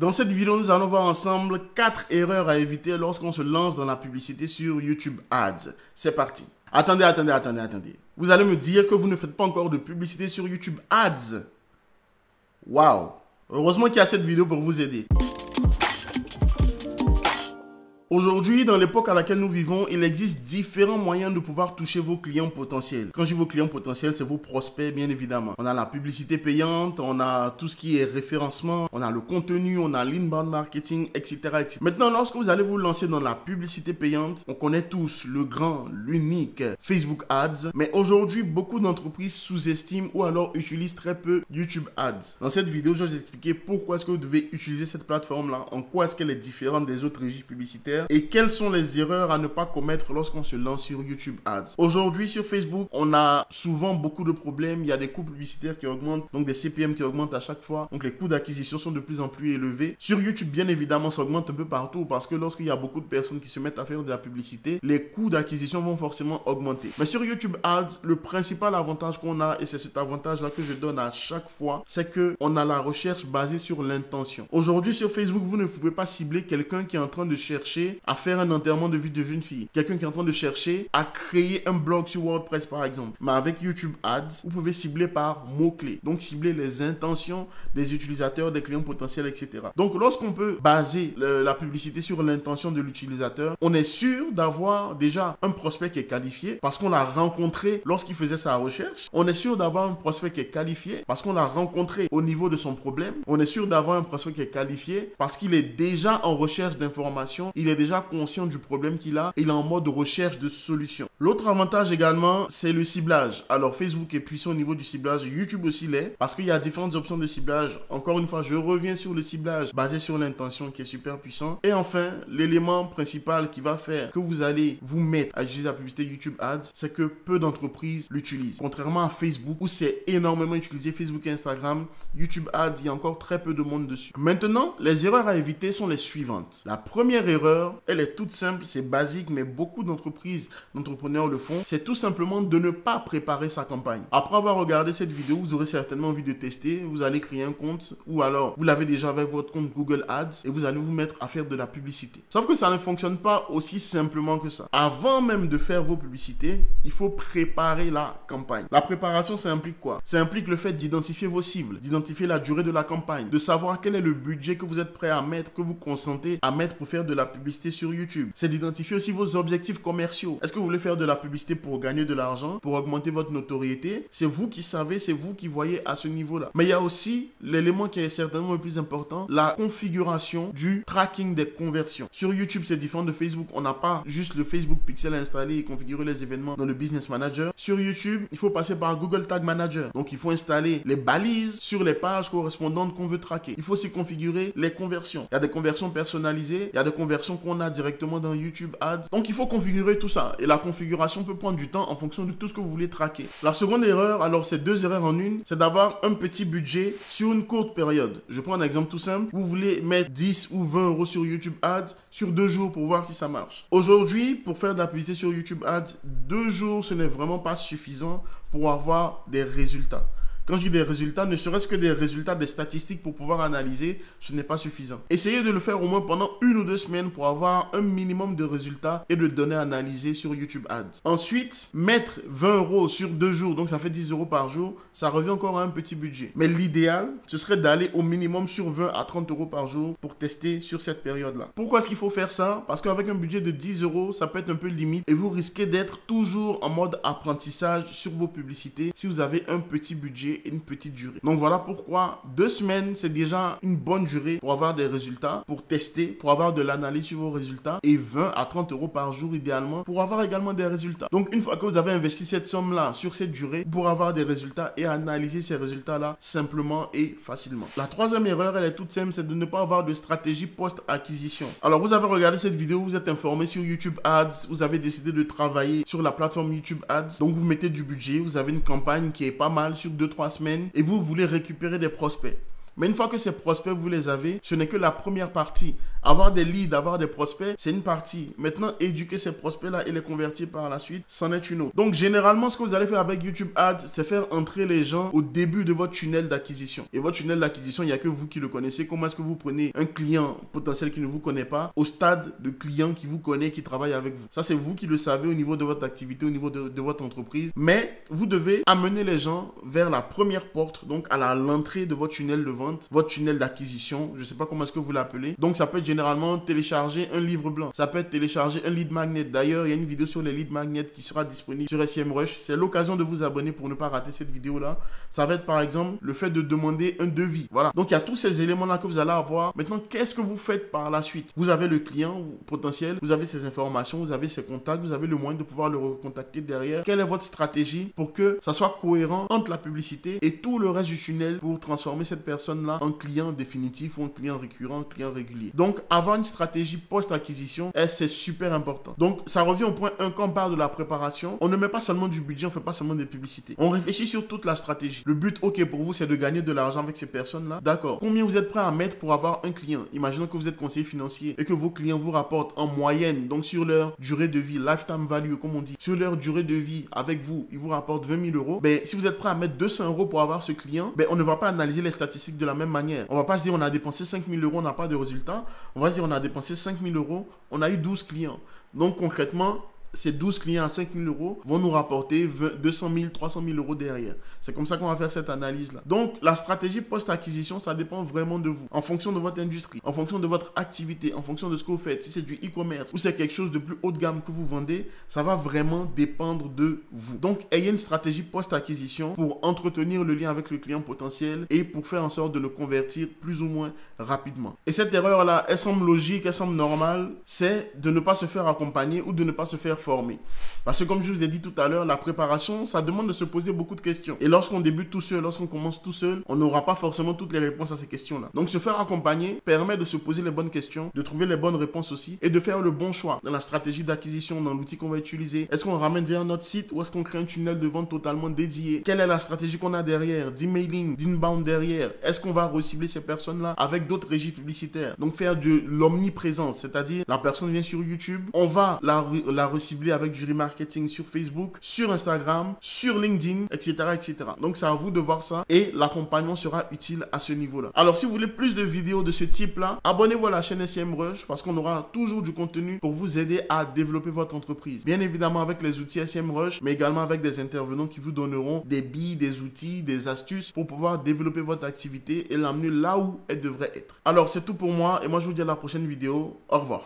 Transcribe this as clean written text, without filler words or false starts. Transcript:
Dans cette vidéo, nous allons voir ensemble 4 erreurs à éviter lorsqu'on se lance dans la publicité sur YouTube Ads. C'est parti. Attendez. Vous allez me dire que vous ne faites pas encore de publicité sur YouTube Ads. Waouh! Heureusement qu'il y a cette vidéo pour vous aider. Aujourd'hui, dans l'époque à laquelle nous vivons, il existe différents moyens de pouvoir toucher vos clients potentiels. Quand je dis vos clients potentiels, c'est vos prospects, bien évidemment. On a la publicité payante, on a tout ce qui est référencement, on a le contenu, on a l'inbound marketing, etc., etc. Maintenant, lorsque vous allez vous lancer dans la publicité payante, on connaît tous le grand, l'unique Facebook Ads. Mais aujourd'hui, beaucoup d'entreprises sous-estiment ou alors utilisent très peu YouTube Ads. Dans cette vidéo, je vais vous expliquer pourquoi est-ce que vous devez utiliser cette plateforme-là, en quoi est-ce qu'elle est différente des autres régies publicitaires, et quelles sont les erreurs à ne pas commettre lorsqu'on se lance sur YouTube Ads. Aujourd'hui, sur Facebook, on a souvent beaucoup de problèmes. Il y a des coûts publicitaires qui augmentent, donc des CPM qui augmentent à chaque fois. Donc les coûts d'acquisition sont de plus en plus élevés. Sur YouTube, bien évidemment, ça augmente un peu partout parce que lorsqu'il y a beaucoup de personnes qui se mettent à faire de la publicité, les coûts d'acquisition vont forcément augmenter. Mais sur YouTube Ads, le principal avantage qu'on a, et c'est cet avantage-là que je donne à chaque fois, c'est que on a la recherche basée sur l'intention. Aujourd'hui, sur Facebook, vous ne pouvez pas cibler quelqu'un qui est en train de chercher à faire un enterrement de vie de jeune fille. Quelqu'un qui est en train de chercher à créer un blog sur WordPress, par exemple. Mais avec YouTube Ads, vous pouvez cibler par mots-clés. Donc, cibler les intentions des utilisateurs, des clients potentiels, etc. Donc, lorsqu'on peut baser la publicité sur l'intention de l'utilisateur, on est sûr d'avoir déjà un prospect qui est qualifié parce qu'on l'a rencontré lorsqu'il faisait sa recherche. On est sûr d'avoir un prospect qui est qualifié parce qu'on l'a rencontré au niveau de son problème. On est sûr d'avoir un prospect qui est qualifié parce qu'il est déjà en recherche d'informations. Il est déjà conscient du problème qu'il a et il est en mode recherche de solutions. L'autre avantage également, c'est le ciblage. Alors, Facebook est puissant au niveau du ciblage, YouTube aussi l'est, parce qu'il y a différentes options de ciblage. Encore une fois, je reviens sur le ciblage basé sur l'intention qui est super puissant. Et enfin, l'élément principal qui va faire que vous allez vous mettre à utiliser la publicité YouTube Ads, c'est que peu d'entreprises l'utilisent. Contrairement à Facebook, où c'est énormément utilisé, Facebook et Instagram, YouTube Ads, il y a encore très peu de monde dessus. Maintenant, les erreurs à éviter sont les suivantes. La première erreur, elle est toute simple, c'est basique, mais beaucoup d'entrepreneurs le font. C'est tout simplement de ne pas préparer sa campagne. Après avoir regardé cette vidéo, vous aurez certainement envie de tester. Vous allez créer un compte ou alors vous l'avez déjà avec votre compte Google Ads et vous allez vous mettre à faire de la publicité. Sauf que ça ne fonctionne pas aussi simplement que ça. Avant même de faire vos publicités, il faut préparer la campagne. La préparation, ça implique quoi? Ça implique le fait d'identifier vos cibles, d'identifier la durée de la campagne, de savoir quel est le budget que vous êtes prêt à mettre, que vous consentez à mettre pour faire de la publicité sur YouTube. C'est d'identifier aussi vos objectifs commerciaux. Est-ce que vous voulez faire de la publicité pour gagner de l'argent, pour augmenter votre notoriété? C'est vous qui savez, c'est vous qui voyez à ce niveau-là. Mais il y a aussi l'élément qui est certainement le plus important, la configuration du tracking des conversions. Sur YouTube, c'est différent de Facebook. On n'a pas juste le Facebook Pixel à installer et configurer les événements dans le Business Manager. Sur YouTube, il faut passer par Google Tag Manager. Donc, il faut installer les balises sur les pages correspondantes qu'on veut traquer. Il faut aussi configurer les conversions. Il y a des conversions personnalisées, il y a des conversions qu'on a directement dans YouTube Ads. Donc, il faut configurer tout ça. Et la configuration peut prendre du temps en fonction de tout ce que vous voulez traquer. La seconde erreur, alors c'est 2 erreurs en une, c'est d'avoir un petit budget sur une courte période. Je prends un exemple tout simple. Vous voulez mettre 10 ou 20 euros sur YouTube Ads sur 2 jours pour voir si ça marche. Aujourd'hui, pour faire de la publicité sur YouTube Ads, 2 jours, ce n'est vraiment pas suffisant pour avoir des résultats. Quand je dis des résultats, ne serait-ce que des résultats, des statistiques pour pouvoir analyser, ce n'est pas suffisant. Essayez de le faire au moins pendant 1 ou 2 semaines pour avoir un minimum de résultats et de données analysées sur YouTube Ads. Ensuite, mettre 20 euros sur 2 jours, donc ça fait 10 euros par jour, ça revient encore à un petit budget. Mais l'idéal, ce serait d'aller au minimum sur 20 à 30 euros par jour pour tester sur cette période-là. Pourquoi est-ce qu'il faut faire ça? Parce qu'avec un budget de 10 euros, ça peut être un peu limite et vous risquez d'être toujours en mode apprentissage sur vos publicités si vous avez un petit budget et une petite durée. Donc voilà pourquoi 2 semaines, c'est déjà une bonne durée pour avoir des résultats, pour tester, pour avoir de l'analyse sur vos résultats, et 20 à 30 euros par jour idéalement pour avoir également des résultats. Donc une fois que vous avez investi cette somme-là sur cette durée, pour avoir des résultats et analyser ces résultats-là simplement et facilement. La troisième erreur, elle est toute simple, c'est de ne pas avoir de stratégie post-acquisition. Alors vous avez regardé cette vidéo, vous êtes informé sur YouTube Ads, vous avez décidé de travailler sur la plateforme YouTube Ads, donc vous mettez du budget, vous avez une campagne qui est pas mal sur 2-3 semaines et vous voulez récupérer des prospects. Mais une fois que ces prospects, vous les avez, ce n'est que la première partie. Avoir des leads, avoir des prospects, c'est une partie. Maintenant, éduquer ces prospects-là et les convertir par la suite, c'en est une autre. Donc, généralement, ce que vous allez faire avec YouTube Ads, c'est faire entrer les gens au début de votre tunnel d'acquisition. Et votre tunnel d'acquisition, il n'y a que vous qui le connaissez. Comment est-ce que vous prenez un client potentiel qui ne vous connaît pas au stade de client qui vous connaît, qui travaille avec vous? Ça, c'est vous qui le savez au niveau de votre activité, au niveau de votre entreprise. Mais vous devez amener les gens vers la première porte, donc à l'entrée de votre tunnel de vente, votre tunnel d'acquisition. Je ne sais pas comment est-ce que vous l'appelez. Donc, ça peut être généralement télécharger un livre blanc. Ça peut être télécharger un lead magnet. D'ailleurs, il y a une vidéo sur les lead magnets qui sera disponible sur SEMrush. C'est l'occasion de vous abonner pour ne pas rater cette vidéo-là. Ça va être par exemple le fait de demander un devis. Voilà. Donc, il y a tous ces éléments-là que vous allez avoir. Maintenant, qu'est-ce que vous faites par la suite? Vous avez le client potentiel, vous avez ses informations, vous avez ses contacts, vous avez le moyen de pouvoir le recontacter derrière. Quelle est votre stratégie pour que ça soit cohérent entre la publicité et tout le reste du tunnel pour transformer cette personne-là en client définitif ou en client récurrent, en client régulier? Donc, avoir une stratégie post-acquisition, c'est super important. Donc, ça revient au point 1 quand on parle de la préparation. On ne met pas seulement du budget, on ne fait pas seulement des publicités. On réfléchit sur toute la stratégie. Le but, ok, pour vous, c'est de gagner de l'argent avec ces personnes-là. D'accord. Combien vous êtes prêt à mettre pour avoir un client? Imaginons que vous êtes conseiller financier et que vos clients vous rapportent en moyenne, donc sur leur durée de vie, lifetime value, comme on dit, sur leur durée de vie avec vous, ils vous rapportent 20 000 euros. Ben, si vous êtes prêt à mettre 200 euros pour avoir ce client, ben, on ne va pas analyser les statistiques de la même manière. On va pas se dire on a dépensé 5 000 euros, on n'a pas de résultat. On va se dire on a dépensé 5 000 euros, on a eu 12 clients. Donc concrètement, ces 12 clients à 5 000 euros vont nous rapporter 200 000, 300 000 euros derrière. C'est comme ça qu'on va faire cette analyse-là. Donc, la stratégie post-acquisition, ça dépend vraiment de vous. En fonction de votre industrie, en fonction de votre activité, en fonction de ce que vous faites. Si c'est du e-commerce ou c'est quelque chose de plus haut de gamme que vous vendez, ça va vraiment dépendre de vous. Donc, ayez une stratégie post-acquisition pour entretenir le lien avec le client potentiel et pour faire en sorte de le convertir plus ou moins rapidement. Et cette erreur-là, elle semble logique, elle semble normale, c'est de ne pas se faire accompagner ou de ne pas se faire former. Parce que comme je vous ai dit tout à l'heure, la préparation, ça demande de se poser beaucoup de questions. Et lorsqu'on débute tout seul, lorsqu'on commence tout seul, on n'aura pas forcément toutes les réponses à ces questions-là. Donc se faire accompagner permet de se poser les bonnes questions, de trouver les bonnes réponses aussi et de faire le bon choix dans la stratégie d'acquisition, dans l'outil qu'on va utiliser. Est-ce qu'on ramène vers notre site ou est-ce qu'on crée un tunnel de vente totalement dédié? Quelle est la stratégie qu'on a derrière? D'emailing, d'inbound derrière? Est-ce qu'on va recibler ces personnes-là avec d'autres régies publicitaires? Donc faire de l'omniprésence, c'est-à-dire la personne vient sur YouTube, on va la recibler avec du remarketing sur Facebook, sur Instagram, sur LinkedIn, etc., etc. Donc, c'est à vous de voir ça et l'accompagnement sera utile à ce niveau-là. Alors, si vous voulez plus de vidéos de ce type-là, abonnez-vous à la chaîne SEMrush parce qu'on aura toujours du contenu pour vous aider à développer votre entreprise. Bien évidemment, avec les outils SEMrush, mais également avec des intervenants qui vous donneront des billes, des outils, des astuces pour pouvoir développer votre activité et l'amener là où elle devrait être. Alors, c'est tout pour moi et moi, je vous dis à la prochaine vidéo. Au revoir.